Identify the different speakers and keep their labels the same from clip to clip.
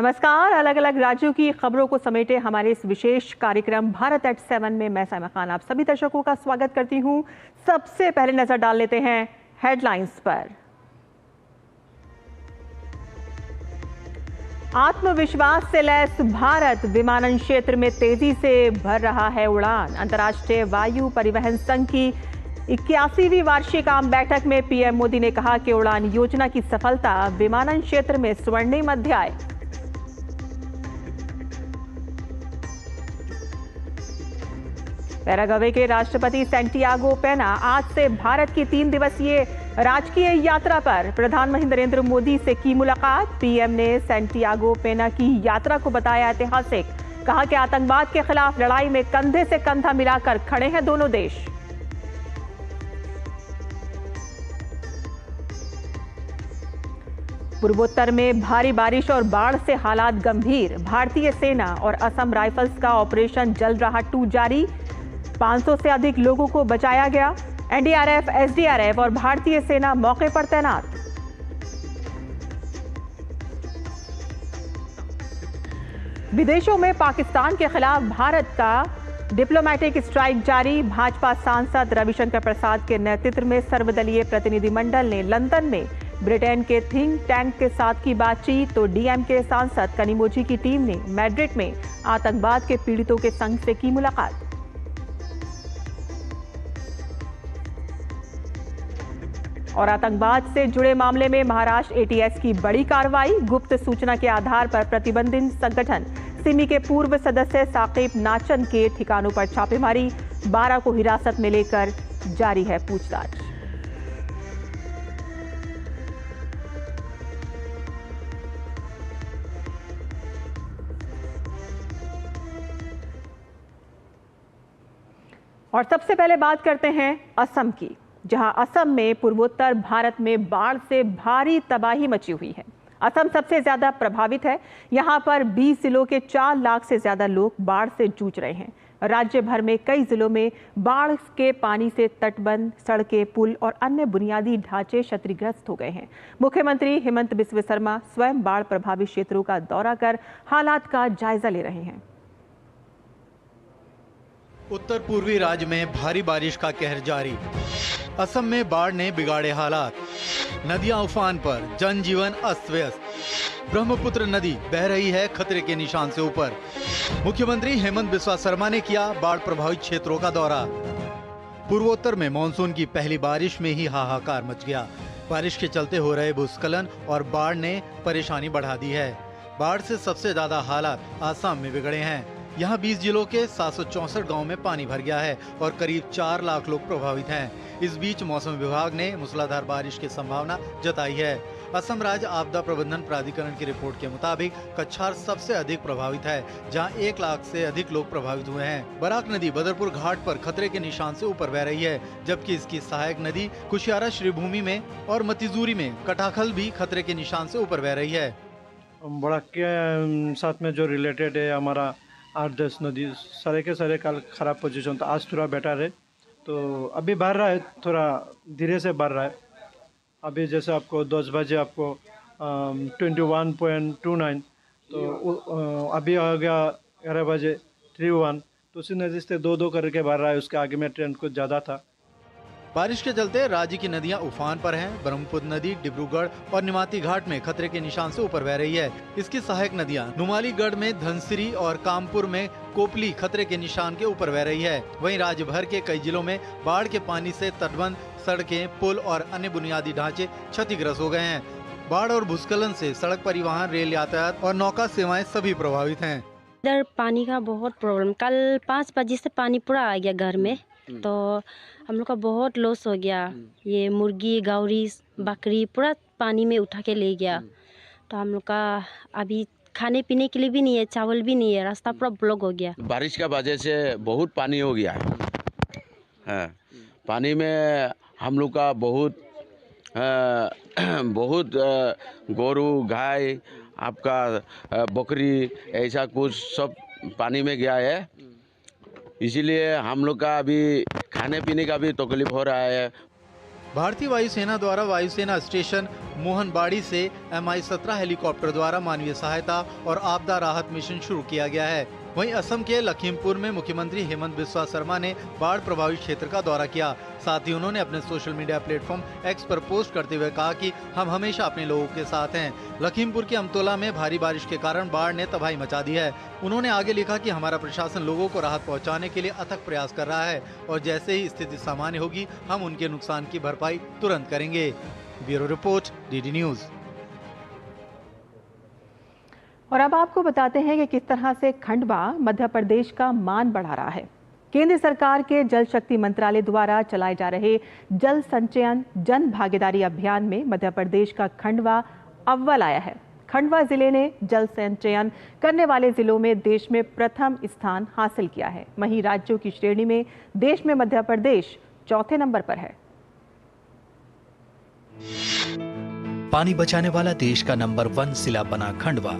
Speaker 1: नमस्कार। अलग अलग राज्यों की खबरों को समेटे हमारे इस विशेष कार्यक्रम भारत एट 7 में मैं साइमा खान आप सभी दर्शकों का स्वागत करती हूं। सबसे पहले नजर डाल लेते हैं हेडलाइंस पर। आत्मविश्वास से लैस भारत विमानन क्षेत्र में तेजी से भर रहा है उड़ान। अंतर्राष्ट्रीय वायु परिवहन संघ की 81वीं वार्षिक आम बैठक में पीएम मोदी ने कहा कि उड़ान योजना की सफलता विमानन क्षेत्र में स्वर्णिम अध्याय। पैराग्वे के राष्ट्रपति सैंटियागो पेना आज से भारत की 3 दिवसीय राजकीय यात्रा पर। प्रधानमंत्री नरेंद्र मोदी से की मुलाकात। पीएम ने सैंटियागो पेना की यात्रा को बताया ऐतिहासिक। कहा कि आतंकवाद के खिलाफ लड़ाई में कंधे से कंधा मिलाकर खड़े हैं दोनों देश। पूर्वोत्तर में भारी बारिश और बाढ़ से हालात गंभीर। भारतीय सेना और असम राइफल्स का ऑपरेशन जल रहा 2 जारी। 500 से अधिक लोगों को बचाया गया। एनडीआरएफ, एसडीआरएफ और भारतीय सेना मौके पर तैनात। विदेशों में पाकिस्तान के खिलाफ भारत का डिप्लोमेटिक स्ट्राइक जारी। भाजपा सांसद रविशंकर प्रसाद के नेतृत्व में सर्वदलीय प्रतिनिधिमंडल ने लंदन में ब्रिटेन के थिंक टैंक के साथ की बातचीत। तो डीएमके सांसद कनिमोझी की टीम ने मैड्रिड में आतंकवाद के पीड़ितों के संघ से की मुलाकात। और आतंकवाद से जुड़े मामले में महाराष्ट्र एटीएस की बड़ी कार्रवाई। गुप्त सूचना के आधार पर प्रतिबंधित संगठन सिमी के पूर्व सदस्य साकिब नाचन के ठिकानों पर छापेमारी। 12 को हिरासत में लेकर जारी है पूछताछ। और सबसे पहले बात करते हैं असम की, जहां असम में पूर्वोत्तर भारत में बाढ़ से भारी तबाही मची हुई है। असम सबसे ज्यादा प्रभावित है। यहां पर 20 जिलों के 4 लाख से ज्यादा लोग बाढ़ से जूझ रहे हैं। राज्य भर में कई जिलों में बाढ़ के पानी से तटबंध, सड़कें, पुल और अन्य बुनियादी ढांचे क्षतिग्रस्त हो गए हैं। मुख्यमंत्री हेमंत बिस्वा शर्मा स्वयं बाढ़ प्रभावित क्षेत्रों का दौरा कर हालात का जायजा ले रहे हैं।
Speaker 2: उत्तर पूर्वी राज्य में भारी बारिश का कहर जारी। असम में बाढ़ ने बिगाड़े हालात। नदियां उफान पर, जनजीवन अस्त व्यस्त। ब्रह्मपुत्र नदी बह रही है खतरे के निशान से ऊपर। मुख्यमंत्री हेमंत बिस्वा शर्मा ने किया बाढ़ प्रभावित क्षेत्रों का दौरा। पूर्वोत्तर में मानसून की पहली बारिश में ही हाहाकार मच गया। बारिश के चलते हो रहे भूस्खलन और बाढ़ ने परेशानी बढ़ा दी है। बाढ़ से सबसे ज्यादा हालात आसाम में बिगड़े हैं। यहाँ 20 जिलों के 764 गांव में पानी भर गया है और करीब 4 लाख लोग प्रभावित हैं। इस बीच मौसम विभाग ने मूसलाधार बारिश की संभावना जताई है। असम राज्य आपदा प्रबंधन प्राधिकरण की रिपोर्ट के मुताबिक कछार सबसे अधिक प्रभावित है, जहां 1 लाख से अधिक लोग प्रभावित हुए हैं। बराक नदी बदरपुर घाट पर खतरे के निशान से ऊपर बह रही है, जबकि इसकी सहायक नदी कुशियारा श्रीभूमि में और मतिजूरी में कटाखल भी खतरे के निशान से ऊपर बह रही है।
Speaker 3: बराक के साथ में जो रिलेटेड है हमारा 8-10 नदी सारे के सारे कल खराब पोजीशन, तो आज थोड़ा बेटर है। तो अभी बढ़ रहा है, थोड़ा धीरे से बढ़ रहा है। अभी जैसे आपको 10 बजे आपको 21.29, तो अभी आ गया 11 बजे 31, तो उसी नदी से 2-2 करके बढ़ रहा है। उसके आगे में ट्रेंड कुछ ज़्यादा था।
Speaker 2: बारिश के चलते राज्य की नदियां उफान पर हैं। ब्रह्मपुत्र नदी डिब्रूगढ़ और निमाती घाट में खतरे के निशान से ऊपर बह रही है। इसकी सहायक नदियां नुमालीगढ़ में धनसिरी और कामपुर में कोपली खतरे के निशान के ऊपर बह रही है। वहीं राज्य भर के कई जिलों में बाढ़ के पानी से तटबंध, सड़कें, पुल और अन्य बुनियादी ढांचे क्षतिग्रस्त हो गए हैं। बाढ़ और भूस्खलन से सड़क परिवहन, रेल यातायात और नौका सेवाएं सभी प्रभावित हैं।
Speaker 4: इधर पानी का बहुत प्रॉब्लम। कल 5 बजे से पानी पूरा आ गया घर में, तो हम लोग का बहुत लॉस हो गया। ये मुर्गी, गौरी, बकरी पूरा पानी में उठा के ले गया। तो हम लोग का अभी खाने पीने के लिए भी नहीं है, चावल भी नहीं है, रास्ता पूरा ब्लॉक हो गया।
Speaker 5: बारिश का वजह से बहुत पानी हो गया है। पानी में हम लोग का बहुत गोरू, गाय, आपका बकरी, ऐसा कुछ सब पानी में गया है। इसीलिए हम लोग का अभी खाने पीने का भी तकलीफ हो रहा है।
Speaker 2: भारतीय वायुसेना द्वारा वायुसेना स्टेशन मोहनबाड़ी से Mi-17 हेलीकॉप्टर द्वारा मानवीय सहायता और आपदा राहत मिशन शुरू किया गया है। वहीं असम के लखीमपुर में मुख्यमंत्री हेमंत बिस्वा शर्मा ने बाढ़ प्रभावित क्षेत्र का दौरा किया। साथ ही उन्होंने अपने सोशल मीडिया प्लेटफॉर्म एक्स पर पोस्ट करते हुए कहा कि हम हमेशा अपने लोगों के साथ हैं। लखीमपुर के अमतोला में भारी बारिश के कारण बाढ़ ने तबाही मचा दी है। उन्होंने आगे लिखा कि हमारा प्रशासन लोगों को राहत पहुंचाने के लिए अथक प्रयास कर रहा है और जैसे ही स्थिति सामान्य होगी हम उनके नुकसान की भरपाई तुरंत करेंगे। Bureau report, DD news.
Speaker 1: और अब आपको बताते हैं कि किस तरह से खंडवा मध्य प्रदेश का मान बढ़ा रहा है। केंद्र सरकार के जल शक्ति मंत्रालय द्वारा चलाए जा रहे जल संचयन जन भागीदारी अभियान में मध्य प्रदेश का खंडवा अव्वल आया है। खंडवा जिले ने जल संचयन करने वाले जिलों में देश में प्रथम स्थान हासिल किया है। वहीं राज्यों की श्रेणी में देश में मध्य प्रदेश चौथे नंबर पर है।
Speaker 6: पानी बचाने वाला देश का नंबर 1 जिला बना खंडवा।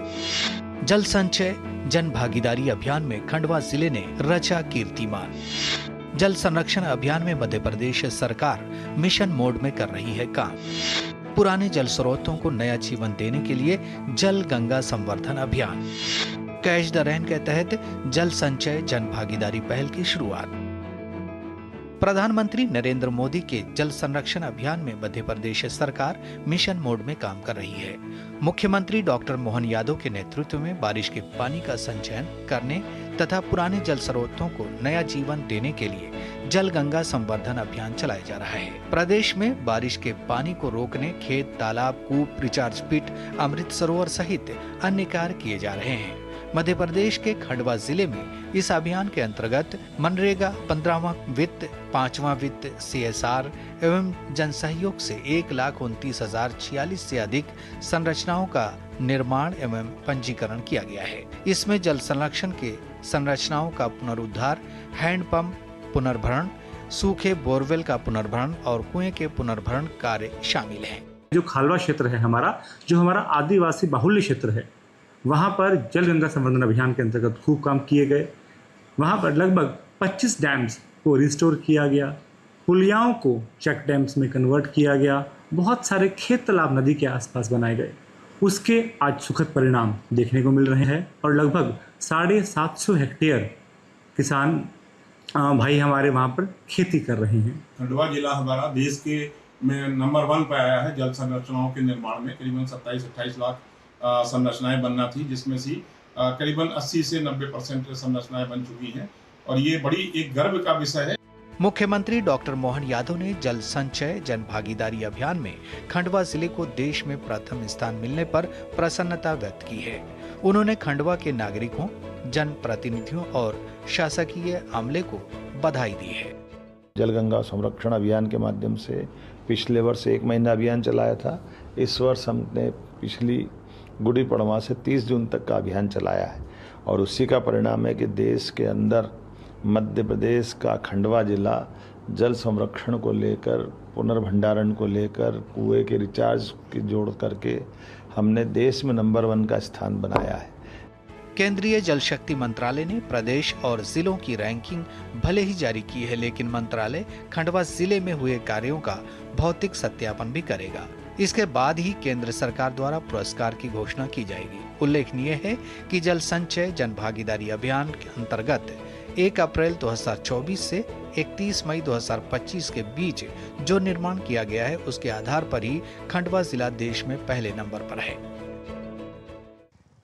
Speaker 6: जल संचय जन भागीदारी अभियान में खंडवा जिले ने रचा कीर्तिमान। जल संरक्षण अभियान में मध्य प्रदेश सरकार मिशन मोड में कर रही है काम। पुराने जल स्रोतों को नया जीवन देने के लिए जल गंगा संवर्धन अभियान। कैच द रेन के तहत जल संचय जन भागीदारी पहल की शुरुआत। प्रधानमंत्री नरेंद्र मोदी के जल संरक्षण अभियान में मध्य प्रदेश सरकार मिशन मोड में काम कर रही है। मुख्यमंत्री डॉक्टर मोहन यादव के नेतृत्व में बारिश के पानी का संचयन करने तथा पुराने जल स्रोतों को नया जीवन देने के लिए जल गंगा संवर्धन अभियान चलाया जा रहा है। प्रदेश में बारिश के पानी को रोकने खेत, तालाब, कूप, रिचार्ज पिट, अमृत सरोवर सहित अन्य कार्य किए जा रहे हैं। मध्य प्रदेश के खंडवा जिले में इस अभियान के अंतर्गत मनरेगा 15वां वित्त, 5वां वित्त, CSR एवं जनसहयोग से 1,29,046 से अधिक संरचनाओं का निर्माण एवं पंजीकरण किया गया है। इसमें जल संरक्षण के संरचनाओं का पुनरुद्धार, हैंडपंप पुनर्भरण, सूखे बोरवेल का पुनर्भरण और कुएं के पुनर्भरण कार्य शामिल हैं।
Speaker 7: जो खालवा क्षेत्र है हमारा, जो हमारा आदिवासी बाहुल्य क्षेत्र है, वहाँ पर जल गंगा संवर्धन अभियान के अंतर्गत खूब काम किए गए। वहाँ पर लगभग 25 डैम्स को रिस्टोर किया गया, पुलियाओं को चेक डैम्स में कन्वर्ट किया गया, बहुत सारे खेत तालाब नदी के आसपास बनाए गए। उसके आज सुखद परिणाम देखने को मिल रहे हैं और लगभग 750 हेक्टेयर किसान भाई हमारे वहाँ पर खेती कर रहे हैं।
Speaker 8: खंडवा जिला हमारा देश के में नंबर 1 पे आया है जल संरचनाओं के निर्माण में। करीबन 27-28 लाख संरचनाएं बनना थी, जिसमें से करीबन 80 से 90% संरचनाएं बन चुकी हैं और ये बड़ी एक गर्व का विषय है।
Speaker 6: मुख्यमंत्री डॉक्टर मोहन यादव ने जल संचय जन भागीदारी अभियान में खंडवा जिले को देश में प्रथम स्थान मिलने पर प्रसन्नता व्यक्त की है। उन्होंने खंडवा के नागरिकों, जन प्रतिनिधियों और शासकीय अमले को बधाई दी है।
Speaker 9: जल गंगा संरक्षण अभियान के माध्यम से पिछले वर्ष 1 महीना अभियान चलाया था। इस वर्ष हमने पिछली गुड़ी पड़वा से 30 जून तक का अभियान चलाया है और उसी का परिणाम है कि देश के अंदर मध्य प्रदेश का खंडवा जिला जल संरक्षण को लेकर, पुनर्भंडारण को लेकर, कुएं के रिचार्ज की जोड़ करके हमने देश में नंबर 1 का स्थान बनाया है।
Speaker 6: केंद्रीय जल शक्ति मंत्रालय ने प्रदेश और जिलों की रैंकिंग भले ही जारी की है, लेकिन मंत्रालय खंडवा जिले में हुए कार्यों का भौतिक सत्यापन भी करेगा। इसके बाद ही केंद्र सरकार द्वारा पुरस्कार की घोषणा की जाएगी। उल्लेखनीय है कि जल संचय जन भागीदारी अभियान के अंतर्गत 1 अप्रैल 2024 से 31 मई 2025 के बीच जो निर्माण किया गया है, उसके आधार पर ही खंडवा जिला देश में पहले नंबर पर है।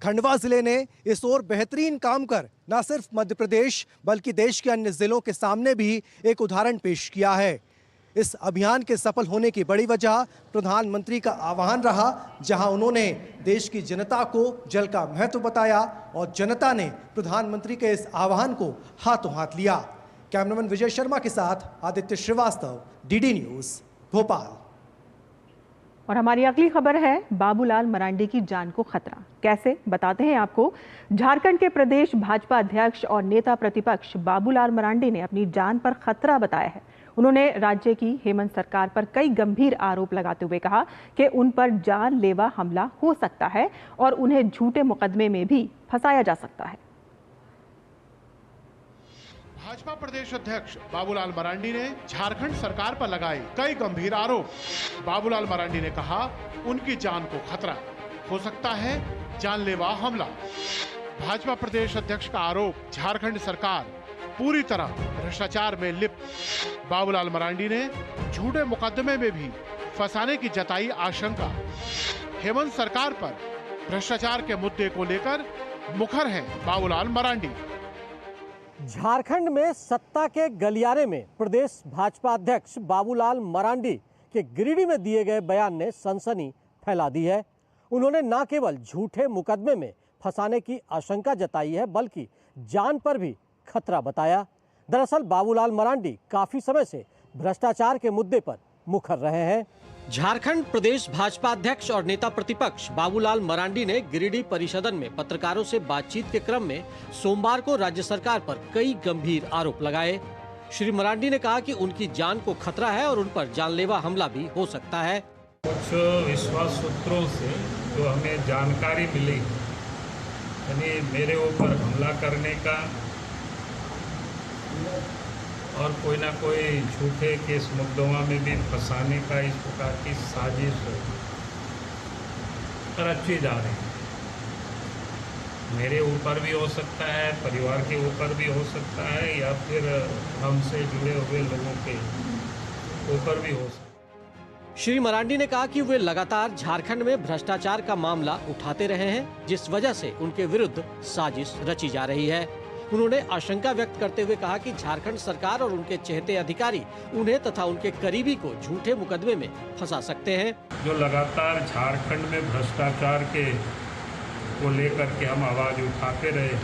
Speaker 10: खंडवा जिले ने इस ओर बेहतरीन काम कर न सिर्फ मध्य प्रदेश बल्कि देश के अन्य जिलों के सामने भी एक उदाहरण पेश किया है। इस अभियान के सफल होने की बड़ी वजह प्रधानमंत्री का आह्वान रहा, जहां उन्होंने देश की जनता को जल का महत्व बताया और जनता ने प्रधानमंत्री के इस आह्वान को हाथों हाथ लिया। कैमरामैन विजय शर्मा के साथ आदित्य श्रीवास्तव, डीडी न्यूज़, भोपाल।
Speaker 1: और हमारी अगली खबर है बाबूलाल मरांडी की जान को खतरा। कैसे, बताते हैं आपको। झारखंड के प्रदेश भाजपा अध्यक्ष और नेता प्रतिपक्ष बाबूलाल मरांडी ने अपनी जान पर खतरा बताया है। उन्होंने राज्य की हेमंत सरकार पर कई गंभीर आरोप लगाते हुए कहा कि उन पर जानलेवा हमला हो सकता है और उन्हें झूठे मुकदमे में भी फंसाया जा सकता है।
Speaker 11: भाजपा प्रदेश अध्यक्ष बाबूलाल मरांडी ने झारखंड सरकार पर लगाए कई गंभीर आरोप। बाबूलाल मरांडी ने कहा उनकी जान को खतरा, हो सकता है जानलेवा हमला। भाजपा प्रदेश अध्यक्ष का आरोप, झारखंड सरकार पूरी तरह भ्रष्टाचार में लिप्त। बाबूलाल मरांडी ने झूठे मुकदमे में भी फंसाने की जताई आशंका। हेमंत सरकार पर भ्रष्टाचार के मुद्दे को लेकर मुखर हैं बाबूलाल मरांडी।
Speaker 10: झारखंड में सत्ता के गलियारे में प्रदेश भाजपा अध्यक्ष बाबूलाल मरांडी के गिरिडीह में दिए गए बयान ने सनसनी फैला दी है। उन्होंने न केवल झूठे मुकदमे में फंसाने की आशंका जताई है, बल्कि जान पर भी खतरा बताया। दरअसल बाबूलाल मरांडी काफी समय से भ्रष्टाचार के मुद्दे पर मुखर रहे हैं। झारखंड प्रदेश भाजपा अध्यक्ष और नेता प्रतिपक्ष बाबूलाल मरांडी ने गिरिडीह परिसदन में पत्रकारों से बातचीत के क्रम में सोमवार को राज्य सरकार पर कई गंभीर आरोप लगाए। श्री मरांडी ने कहा कि उनकी जान को खतरा है और उन पर जानलेवा हमला भी हो सकता है।
Speaker 12: कुछ विश्वास सूत्रों से जो हमें जानकारी मिली, यानी मेरे ऊपर हमला करने का और कोई ना कोई झूठे केस मुकदमा में भी फंसाने का इस प्रकार की साजिश रची जा रही है। मेरे ऊपर भी हो सकता है, परिवार के ऊपर भी हो सकता है, या फिर हमसे जुड़े हुए लोगों के ऊपर भी हो सकता है।
Speaker 10: श्री मरांडी ने कहा कि वे लगातार झारखंड में भ्रष्टाचार का मामला उठाते रहे हैं, जिस वजह से उनके विरुद्ध साजिश रची जा रही है। उन्होंने आशंका व्यक्त करते हुए कहा कि झारखंड सरकार और उनके चहेते अधिकारी उन्हें तथा उनके करीबी को झूठे मुकदमे में फंसा सकते हैं।
Speaker 12: जो लगातार झारखंड में भ्रष्टाचार के को लेकर के हम आवाज उठाते रहे,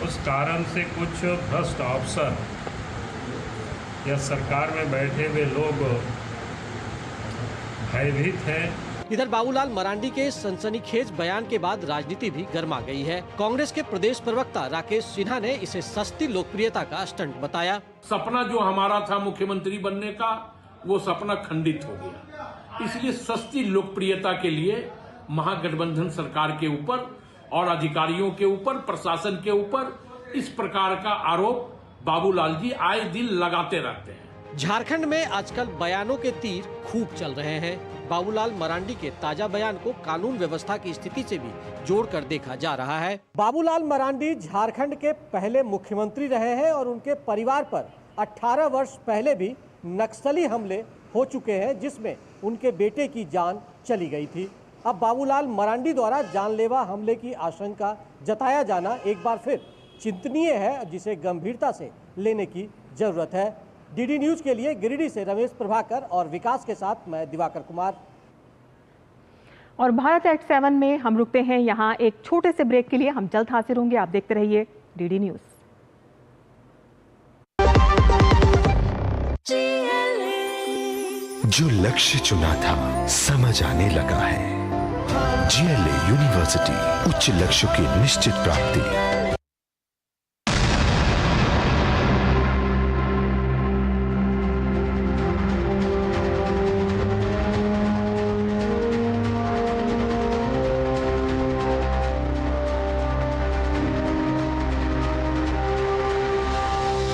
Speaker 12: उस कारण से कुछ भ्रष्ट अफसर या सरकार में बैठे हुए लोग भयभीत हैं।
Speaker 10: इधर बाबूलाल मरांडी के सनसनीखेज बयान के बाद राजनीति भी गर्मा गई है। कांग्रेस के प्रदेश प्रवक्ता राकेश सिन्हा ने इसे सस्ती लोकप्रियता का स्टंट बताया।
Speaker 13: सपना जो हमारा था मुख्यमंत्री बनने का, वो सपना खंडित हो गया। इसलिए सस्ती लोकप्रियता के लिए महागठबंधन सरकार के ऊपर और अधिकारियों के ऊपर, प्रशासन के ऊपर इस प्रकार का आरोप बाबूलाल जी आए दिन लगाते रहते हैं।
Speaker 10: झारखंड में आजकल बयानों के तीर खूब चल रहे हैं। बाबूलाल मरांडी के ताजा बयान को कानून व्यवस्था की स्थिति से भी जोड़कर देखा जा रहा है। बाबूलाल मरांडी झारखंड के पहले मुख्यमंत्री रहे हैं और उनके परिवार पर 18 वर्ष पहले भी नक्सली हमले हो चुके हैं, जिसमें उनके बेटे की जान चली गई थी। अब बाबूलाल मरांडी द्वारा जानलेवा हमले की आशंका जताया जाना एक बार फिर चिंतनीय है, जिसे गंभीरता से लेने की जरूरत है। डीडी न्यूज के लिए गिरिडीह से रमेश प्रभाकर और विकास के साथ मैं दिवाकर कुमार।
Speaker 1: और भारत एट 7 में हम रुकते हैं यहाँ एक छोटे से ब्रेक के लिए। हम जल्द हाजिर होंगे, आप देखते रहिए डीडी न्यूज।
Speaker 14: जो लक्ष्य चुना था समझ आने लगा है। GLA यूनिवर्सिटी, उच्च लक्ष्य की निश्चित प्राप्ति।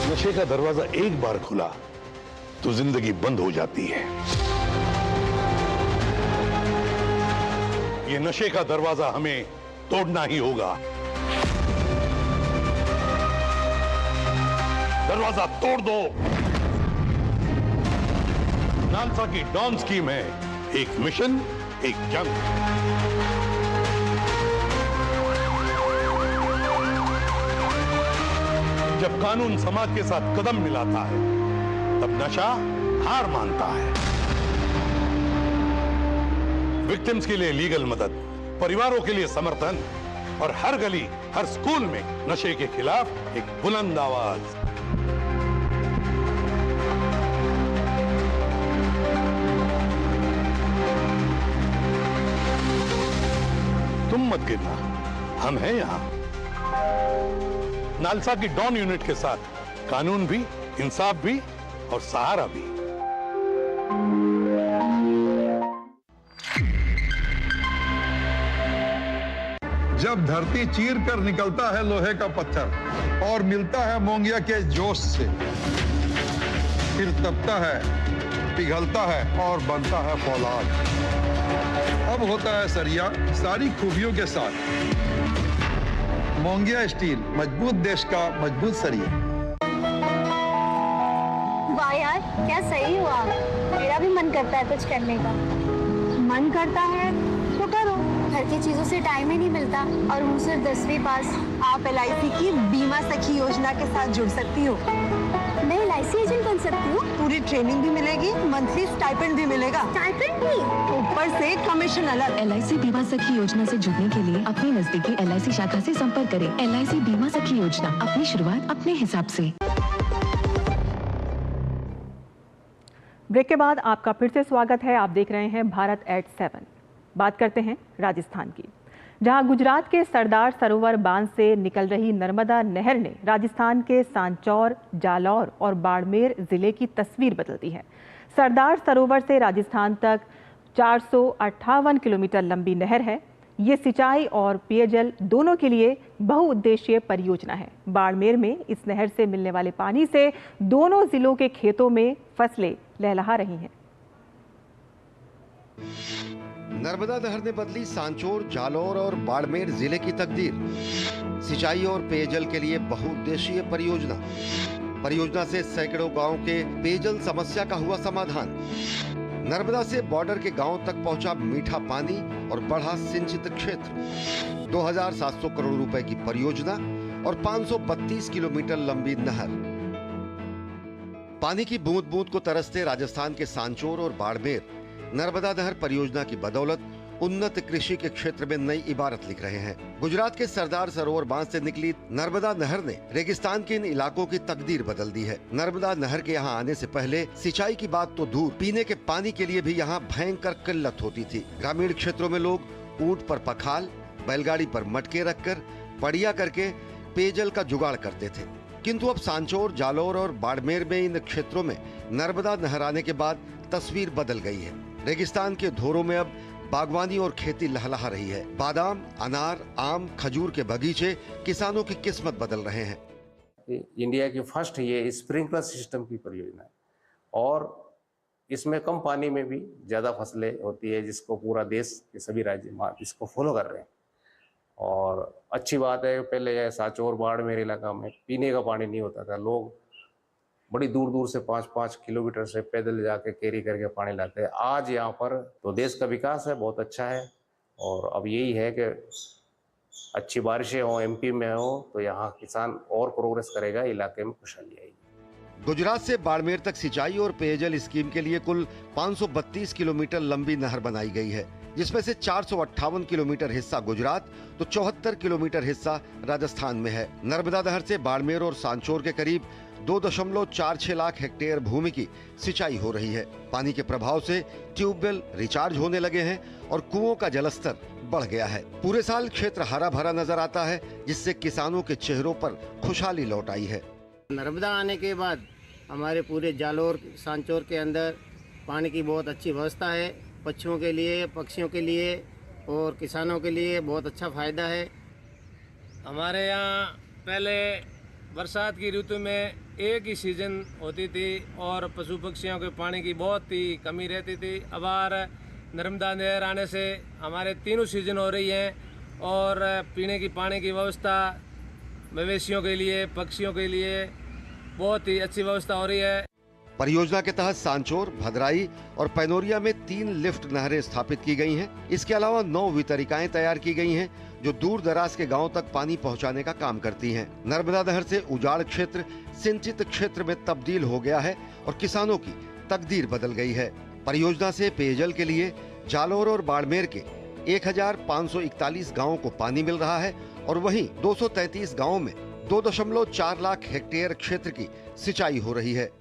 Speaker 15: नशे का दरवाजा एक बार खुला तो जिंदगी बंद हो जाती है। ये नशे का दरवाजा हमें तोड़ना ही होगा। दरवाजा तोड़ दो। नालसा की डॉन स्कीम है, एक मिशन एक जंग। जब कानून समाज के साथ कदम मिलाता है, तब नशा हार मानता है। विक्टिम्स के लिए लीगल मदद, परिवारों के लिए समर्थन और हर गली हर स्कूल में नशे के खिलाफ एक बुलंद आवाज। तुम मत गिरना, हम हैं यहां। नालसा की डॉन यूनिट के साथ कानून भी, इंसाफ भी और सहारा भी।
Speaker 16: जब धरती चीर कर निकलता है लोहे का पत्थर और मिलता है मोंगिया के जोश से, फिर तपता है, पिघलता है और बनता है फौलाद। अब होता है सरिया सारी खूबियों के साथ। मोंगिया स्टील, मजबूत देश का मजबूत सरिया।
Speaker 17: वाह यार, क्या सही हुआ। मेरा भी मन करता है कुछ करने का। मन करता है तो करो। घर की चीजों से टाइम ही नहीं मिलता और हूँ सिर्फ 10वीं पास। आप LIC की बीमा सखी योजना के साथ जुड़ सकती हो। मैं LIC एजेंट बन सकती हूँ। पूरी ट्रेनिंग भी मिलेगी, मंथली स्टाइपेंड भी मिलेगा। स्टाइपेंड भी? ऊपर से कमीशन अलग।
Speaker 18: LIC बीमा सखी योजना से जुड़ने के लिए अपनी नजदीकी LIC शाखा से संपर्क करें। LIC बीमा सखी योजना, अपनी शुरुआत अपने हिसाब से।
Speaker 1: ब्रेक के बाद आपका फिर से स्वागत है। आप देख रहे हैं भारत एट 7। बात करते हैं राजस्थान की, जहां गुजरात के सरदार सरोवर बांध से निकल रही नर्मदा नहर ने राजस्थान के सांचौर, जालौर और बाड़मेर जिले की तस्वीर बदल दी है। सरदार सरोवर से राजस्थान तक 458 किलोमीटर लंबी नहर है। ये सिंचाई और पेयजल दोनों के लिए बहुउद्देशीय परियोजना है। बाड़मेर में इस नहर से मिलने वाले पानी से दोनों जिलों के खेतों में फसलें लहलहा रही हैं।
Speaker 19: नर्मदा नहर ने बदली सांचौर, जालौर और बाड़मेर जिले की तकदीर। सिंचाई और पेयजल के लिए बहुउद्देशीय परियोजना से सैकड़ों गांवों के पेयजल समस्या का हुआ समाधान। नर्मदा से बॉर्डर के गांवों तक पहुंचा मीठा पानी और बढ़ा सिंचित क्षेत्र। 2700 करोड़ रुपए की परियोजना और 532 किलोमीटर लंबी नहर। पानी की बूंद बूंद को तरसते राजस्थान के सांचौर और बाड़मेर नर्मदा नहर परियोजना की बदौलत उन्नत कृषि के क्षेत्र में नई इबारत लिख रहे हैं। गुजरात के सरदार सरोवर बांध से निकली नर्मदा नहर ने रेगिस्तान के इन इलाकों की तकदीर बदल दी है। नर्मदा नहर के यहाँ आने से पहले सिंचाई की बात तो दूर, पीने के पानी के लिए भी यहाँ भयंकर किल्लत होती थी। ग्रामीण क्षेत्रों में लोग ऊंट पर पखाल, बैलगाड़ी पर मटके रखकर पड़िया करके पेयजल का जुगाड़ करते थे। किंतु अब सांचौर, जालौर और बाड़मेर में इन क्षेत्रों में नर्मदा नहर आने के बाद तस्वीर बदल गई है। रेगिस्तान के धोरों में अब बागवानी और खेती लहलहा रही है। बादाम, अनार, आम, खजूर के बगीचे किसानों की किस्मत बदल रहे हैं।
Speaker 20: इंडिया की फर्स्ट ये स्प्रिंकलर सिस्टम की परियोजना है और इसमें कम पानी में भी ज़्यादा फसलें होती है, जिसको पूरा देश के सभी राज्य इसको फॉलो कर रहे हैं। और अच्छी बात है, पहले सांचौर, बाड़मेर इलाका में पीने का पानी नहीं होता था। लोग बड़ी दूर दूर से 5-5 किलोमीटर से पैदल जाके कैरी करके पानी लाते हैं। आज यहाँ पर तो देश का विकास है, बहुत अच्छा है। और अब यही है कि अच्छी बारिशें हों, MP में हो तो यहाँ किसान और प्रोग्रेस करेगा, इलाके में खुशहाली आएगी।
Speaker 19: गुजरात से बाड़मेर तक सिंचाई और पेयजल स्कीम के लिए कुल 532 किलोमीटर लंबी नहर बनाई गई है, जिसमें से 458 किलोमीटर हिस्सा गुजरात तो 74 किलोमीटर हिस्सा राजस्थान में है। नर्मदा नहर से बाड़मेर और सांचौर के करीब 2.46 लाख हेक्टेयर भूमि की सिंचाई हो रही है। पानी के प्रभाव से ट्यूबवेल रिचार्ज होने लगे हैं और कुओं का जलस्तर बढ़ गया है। पूरे साल क्षेत्र हरा भरा नजर आता है, जिससे किसानों के चेहरों पर खुशहाली लौट आई है।
Speaker 21: नर्मदा आने के बाद हमारे पूरे जालौर, सांचौर के अंदर पानी की बहुत अच्छी व्यवस्था है। पक्षियों के लिए, पक्षियों के लिए और किसानों के लिए बहुत अच्छा फायदा है।
Speaker 22: हमारे यहाँ पहले बरसात की ऋतु में एक ही सीजन होती थी और पशु पक्षियों के पानी की बहुत ही कमी रहती थी। अब नर्मदा नहर आने से हमारे तीनों सीजन हो रही हैं और पीने की पानी की व्यवस्था मवेशियों के लिए, पक्षियों के लिए बहुत ही अच्छी व्यवस्था हो रही है।
Speaker 19: परियोजना के तहत सांचौर, भद्राई और पैनोरिया में 3 लिफ्ट नहरें स्थापित की गई हैं। इसके अलावा 9 वितरिकाएं तैयार की गई हैं, जो दूर दराज के गांवों तक पानी पहुंचाने का काम करती हैं। नर्मदा नहर से उजाड़ क्षेत्र सिंचित क्षेत्र में तब्दील हो गया है और किसानों की तकदीर बदल गई है। परियोजना से पेयजल के लिए जालौर और बाड़मेर के 1541 गाँवों को पानी मिल रहा है और वहीं 233 गाँवों में 2.4 लाख हेक्टेयर क्षेत्र की सिंचाई हो रही है।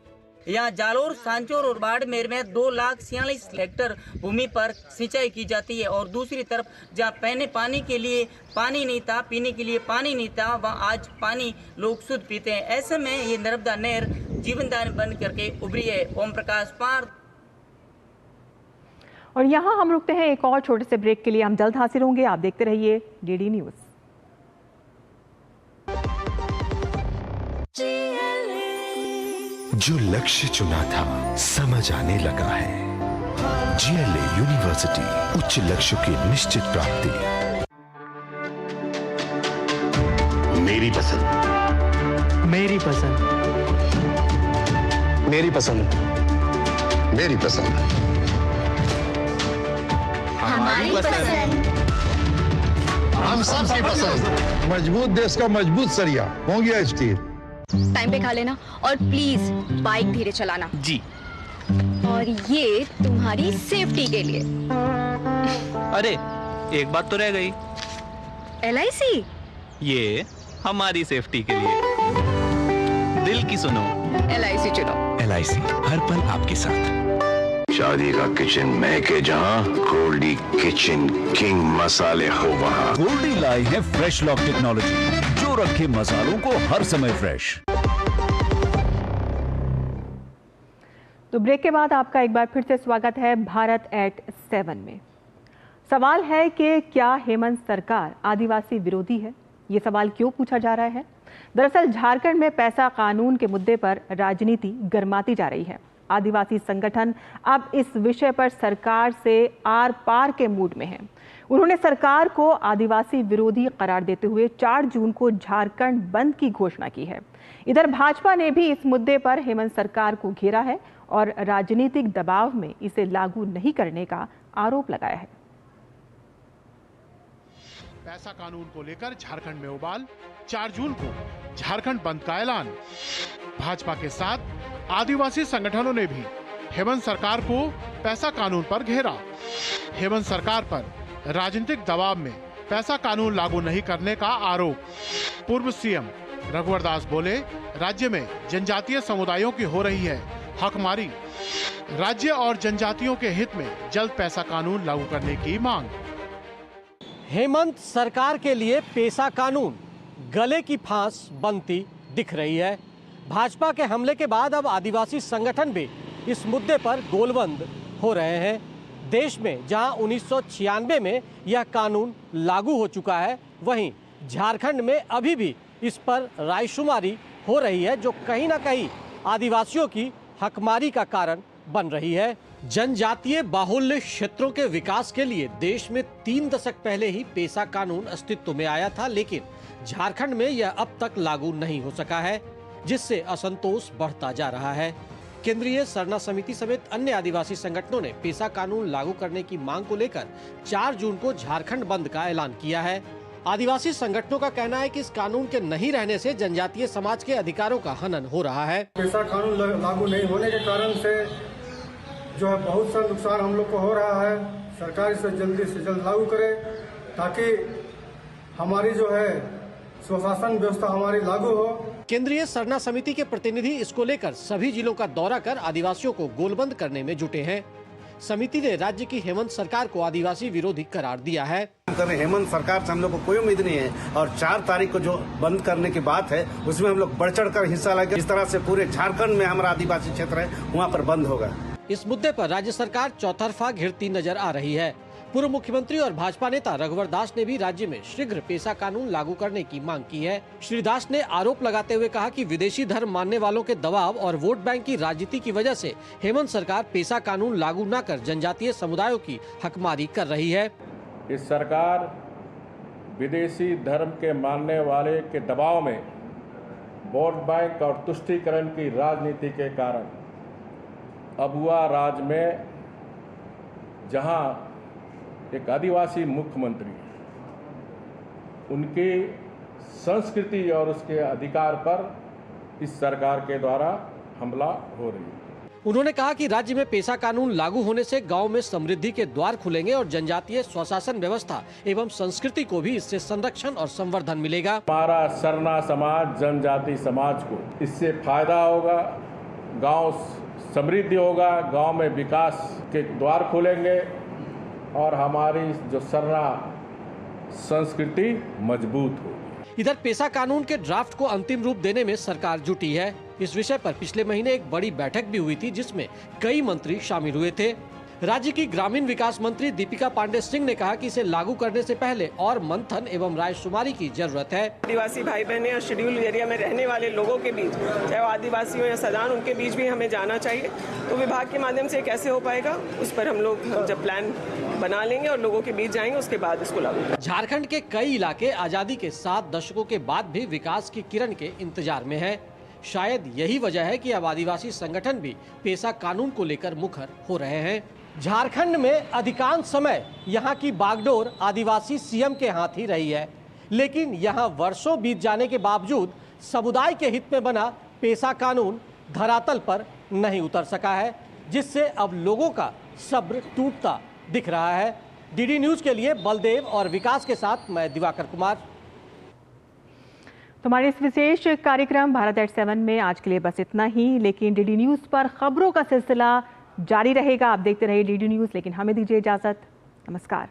Speaker 23: यहाँ जालौर, सांचौर और बाड़मेर में 2,46,000 हेक्टेयर भूमि पर सिंचाई की जाती है और दूसरी तरफ जहाँ पहले पानी के लिए पानी नहीं था, पीने के लिए पानी नहीं था, वहाँ आज पानी लोग शुद्ध पीते हैं। ऐसे में ये नर्मदा नहर जीवनदान बन करके उभरी है। ओम प्रकाश पार।
Speaker 1: और यहाँ हम रुकते हैं एक और छोटे से ब्रेक के लिए। हम जल्द हाजिर होंगे। आप देखते रहिए DD न्यूज़।
Speaker 14: जो लक्ष्य चुना था समझ आने लगा है। GLA यूनिवर्सिटी, उच्च लक्ष्यों की निश्चित प्राप्ति।
Speaker 15: मेरी पसंद,
Speaker 10: मेरी पसंद,
Speaker 15: मेरी पसंद, मेरी पसंद,
Speaker 17: हमारी पसंद।
Speaker 16: हम सबकी पसंद। मजबूत देश का मजबूत सरिया मोंगिया स्टील।
Speaker 17: टाइम पे खा लेना और प्लीज बाइक धीरे चलाना
Speaker 3: जी।
Speaker 17: और ये तुम्हारी सेफ्टी के लिए।
Speaker 3: अरे एक बात तो रह गई।
Speaker 17: LIC
Speaker 3: ये हमारी सेफ्टी के लिए। दिल की सुनो,
Speaker 17: LIC चुनो।
Speaker 14: LIC हर पल आपके साथ।
Speaker 15: शादी का किचन मैं के जहां गोल्डी किचन किंग मसाले हो वहां।
Speaker 4: गोल्डी लाई है फ्रेश लॉक टेक्नोलॉजी जो रखे मसालों को हर समय फ्रेश।
Speaker 1: तो ब्रेक के बाद आपका एक बार फिर से स्वागत है भारत एट 7 में। सवाल है कि क्या हेमंत सरकार आदिवासी विरोधी है? ये सवाल क्यों पूछा जा रहा है? दरअसल झारखंड में पैसा कानून के मुद्दे पर राजनीति गर्माती जा रही है। आदिवासी संगठन अब इस विषय पर सरकार से आर पार के मूड में हैं। उन्होंने सरकार को आदिवासी विरोधी करार देते हुए 4 जून को झारखंड बंद की घोषणा की है। इधर भाजपा ने भी इस मुद्दे पर हेमंत सरकार को घेरा है और राजनीतिक दबाव में इसे लागू नहीं करने का आरोप लगाया है।
Speaker 11: पैसा कानून को लेकर झारखंड में उबाल, 4 जून को झारखंड बंद का ऐलान। भाजपा के साथ आदिवासी संगठनों ने भी हेमंत सरकार को पैसा कानून पर घेरा। हेमंत सरकार पर राजनीतिक दबाव में पैसा कानून लागू नहीं करने का आरोप। पूर्व सीएम रघुवर दास बोले, राज्य में जनजातीय समुदायों की हो रही है हकमारी। राज्य और जनजातियों के हित में जल्द पैसा कानून लागू करने की मांग।
Speaker 10: हेमंत सरकार के लिए पैसा कानून गले की फांस बनती दिख रही है। भाजपा के हमले के बाद अब आदिवासी संगठन भी इस मुद्दे पर गोलबंद हो रहे हैं। देश में जहां 1996 में यह कानून लागू हो चुका है, वहीं झारखंड में अभी भी इस पर रायशुमारी हो रही है, जो कहीं ना कहीं आदिवासियों की हकमारी का कारण बन रही है। जनजातीय बाहुल्य क्षेत्रों के विकास के लिए देश में 3 दशक पहले ही पैसा कानून अस्तित्व में आया था, लेकिन झारखंड में यह अब तक लागू नहीं हो सका है, जिससे असंतोष बढ़ता जा रहा है। केंद्रीय सरना समिति समेत अन्य आदिवासी संगठनों ने पैसा कानून लागू करने की मांग को लेकर 4 जून को झारखंड बंद का ऐलान किया है। आदिवासी संगठनों का कहना है कि इस कानून के नहीं रहने से जनजातीय समाज के अधिकारों का हनन हो रहा है।
Speaker 5: पैसा कानून लागू नहीं होने के कारण से जो है बहुत सा नुकसान हम लोग को हो रहा है। सरकार इसे जल्दी से जल्द लागू करे ताकि हमारी जो है स्वशासन व्यवस्था हमारी लागू हो।
Speaker 10: केंद्रीय सरना समिति के प्रतिनिधि इसको लेकर सभी जिलों का दौरा कर आदिवासियों को गोलबंद करने में जुटे हैं। समिति ने राज्य की हेमंत सरकार को आदिवासी विरोधी करार दिया है।
Speaker 24: हेमंत सरकार से हम लोग को कोई उम्मीद नहीं है और 4 तारीख को जो बंद करने की बात है उसमें हम लोग बढ़ चढ़ कर हिस्सा लेंगे। इस तरह से पूरे झारखंड में हमारा आदिवासी क्षेत्र है वहाँ पर बंद होगा।
Speaker 10: इस मुद्दे पर राज्य सरकार चौतरफा घिरती नजर आ रही है। पूर्व मुख्यमंत्री और भाजपा नेता रघुवर दास ने भी राज्य में शीघ्र पैसा कानून लागू करने की मांग की है। श्री दास ने आरोप लगाते हुए कहा कि विदेशी धर्म मानने वालों के दबाव और वोट बैंक की राजनीति की वजह से हेमंत सरकार पैसा कानून लागू न कर जनजातीय समुदायों की हकमारी कर रही है।
Speaker 25: इस सरकार विदेशी धर्म के मानने वाले के दबाव में वोट बैंक और तुष्टीकरण की राजनीति के कारण अबुआ राज में जहां एक आदिवासी मुख्यमंत्री उनकी संस्कृति और उसके अधिकार पर इस सरकार के द्वारा हमला हो रही है।
Speaker 10: उन्होंने कहा कि राज्य में पैसा कानून लागू होने से गांव में समृद्धि के द्वार खुलेंगे और जनजातीय स्वशासन व्यवस्था एवं संस्कृति को भी इससे संरक्षण और संवर्धन मिलेगा।
Speaker 25: हमारा सरना समाज जनजाति समाज को इससे फायदा होगा, गांव समृद्धि होगा, गांव में विकास के द्वार खुलेंगे और हमारी जो सरना संस्कृति मजबूत होगी।
Speaker 10: इधर पैसा कानून के ड्राफ्ट को अंतिम रूप देने में सरकार जुटी है। इस विषय पर पिछले महीने एक बड़ी बैठक भी हुई थी, जिसमें कई मंत्री शामिल हुए थे। राज्य की ग्रामीण विकास मंत्री दीपिका पांडे सिंह ने कहा कि इसे लागू करने से पहले और मंथन एवं रायशुमारी की जरूरत है।
Speaker 2: आदिवासी भाई बहने और शेड्यूल एरिया में रहने वाले लोगों के बीच, चाहे वो आदिवासी हो या सदान, उनके बीच भी हमें जाना चाहिए। तो विभाग के माध्यम से कैसे हो पाएगा, उस पर हम लोग जब प्लान बना लेंगे और लोगों के बीच जाएंगे, उसके बाद इसको लागू।
Speaker 10: झारखंड के कई इलाके आजादी के 7 दशकों के बाद भी विकास की किरण के इंतजार में है। शायद यही वजह है कि अब आदिवासी संगठन भी पेशा कानून को लेकर मुखर हो रहे हैं। झारखंड में अधिकांश समय यहाँ की बागडोर आदिवासी सीएम के हाथ ही रही है, लेकिन यहाँ वर्षों बीत जाने के बावजूद समुदाय के हित में बना पेशा कानून धरातल पर नहीं उतर सका है, जिससे अब लोगों का सब्र टूटता दिख रहा है। डीडी न्यूज के लिए बलदेव और विकास के साथ मैं दिवाकर कुमार।
Speaker 1: हमारे इस विशेष कार्यक्रम भारत एट 7 में आज के लिए बस इतना ही, लेकिन डीडी न्यूज पर खबरों का सिलसिला जारी रहेगा। आप देखते रहिए डीडी न्यूज, लेकिन हमें दीजिए इजाजत। नमस्कार।